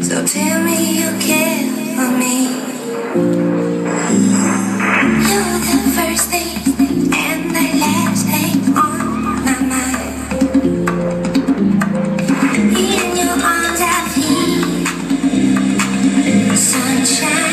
So tell me you care for me. You're the first thing and the last thing on my mind. In your arms I feel sunshine.